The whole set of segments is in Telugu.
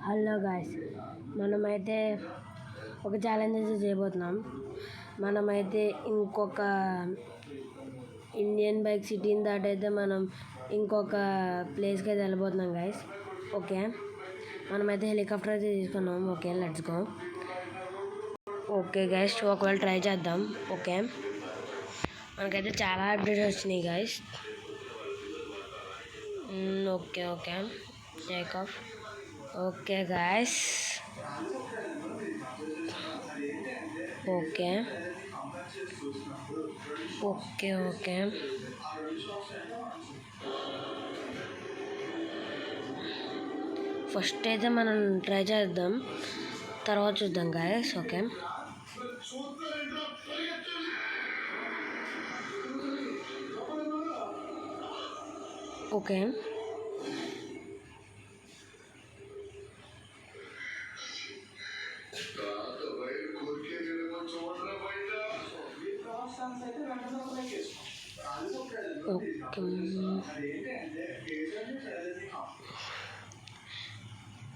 హలో గాయ్స్, మనమైతే ఒక ఛాలెంజ్ అయితే చేయబోతున్నాం. మనమైతే ఇంకొక ఇండియన్ బైక్ సిటీని దాటైతే మనం ఇంకొక ప్లేస్కి అయితే వెళ్ళిపోతున్నాం గాయ్స్. ఓకే, మనమైతే హెలికాప్టర్ అయితే తీసుకున్నాం. Okay, let's go. Okay guys, ఒకవేళ ట్రై చేద్దాం. ఓకే, మనకైతే చాలా అప్డేట్స్ వచ్చినాయి guys. Okay okay, take off. Okay guys, okay okay okay first అయితే మనం ట్రై చేద్దాం, తర్వాత చూద్దాం guys. Okay okay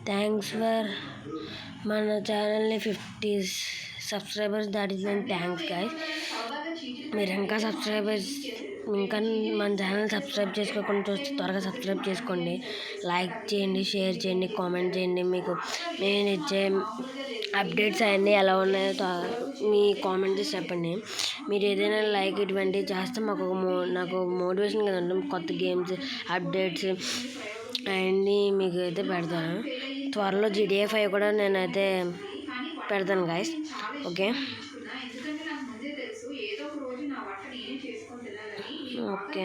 thanks for మన ఛానల్ని 50 సబ్స్క్రైబర్స్ దాటిందని థ్యాంక్స్ గాయ్స్. మీరు ఇంకా మన ఛానల్ సబ్స్క్రైబ్ చేసుకోకుండా చూస్తే త్వరగా సబ్స్క్రైబ్ చేసుకోండి. లైక్ చేయండి, షేర్ చేయండి, కామెంట్ చేయండి. మీకు నేను ఇచ్చే అప్డేట్స్ అవన్నీ ఎలా ఉన్నాయో మీ కామెంట్ చేసి చెప్పండి. మీరు ఏదైనా లైక్ ఇటువంటివి చేస్తే నాకు మోటివేషన్ కదా ఉంటుంది. కొత్త గేమ్స్ అప్డేట్స్ అవన్నీ మీకు అయితే పెడతాను. త్వరలో GTA 5 కూడా నేనైతే పెడతాను guys. Okay okay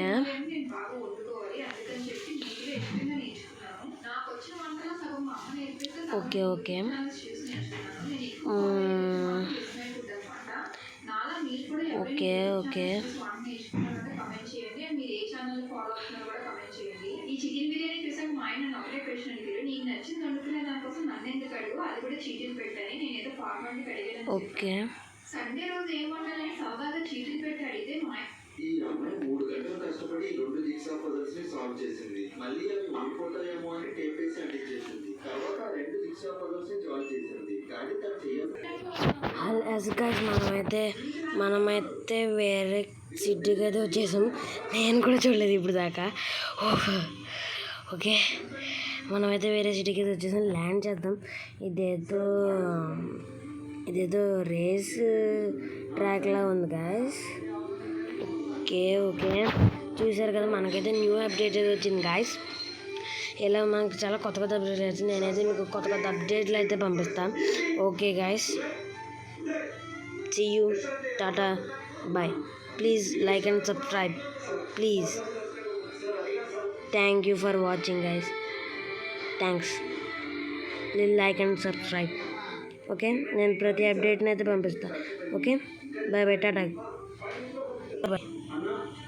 okay okay okay okay okay Sunday రోజు ఏమన్నానని సరదాగా చీటింగ్ పెట్టి అడిగితే ఈ అమ్మాయి 3 గంటలు కష్టపడి 2 జిగ్సా పజల్స్ ని సాల్వ్ చేసింది. మళ్ళీ అవి ఊడిపోతాయేమో అని టేప్ వేసి అంటించేసింది. తర్వాత 2 జిగ్సా పజల్స్ ని జాయిన్ చేసింది. కానీ తను చేయదు. మనమైతే వేరే సిటీకి అయితే వచ్చేసాం. నేను కూడా చూడలేదు ఇప్పుడు దాకా. ఓకే, మనమైతే వేరే సిటీకి అయితే వచ్చేసాం. ల్యాండ్ చేద్దాం. ఇదేదో రేస్ ట్రాక్ లా ఉంది గాయస్. ఓకే ఓకే, చూసారు కదా, మనకైతే న్యూ అప్డేట్ అయితే వచ్చింది గాయస్. ఇలా మనకి చాలా కొత్త అప్డేట్ వచ్చింది. నేనైతే మీకు కొత్త అప్డేట్లు అయితే పంపిస్తాను. Okay guys, see you, tata, bye. Please like and subscribe please. Thank you for watching guys. Thanks, please like and subscribe. Okay, నేను ప్రతి అప్డేట్ని అయితే పంపిస్తాను. Okay, bye bye, tata, bye.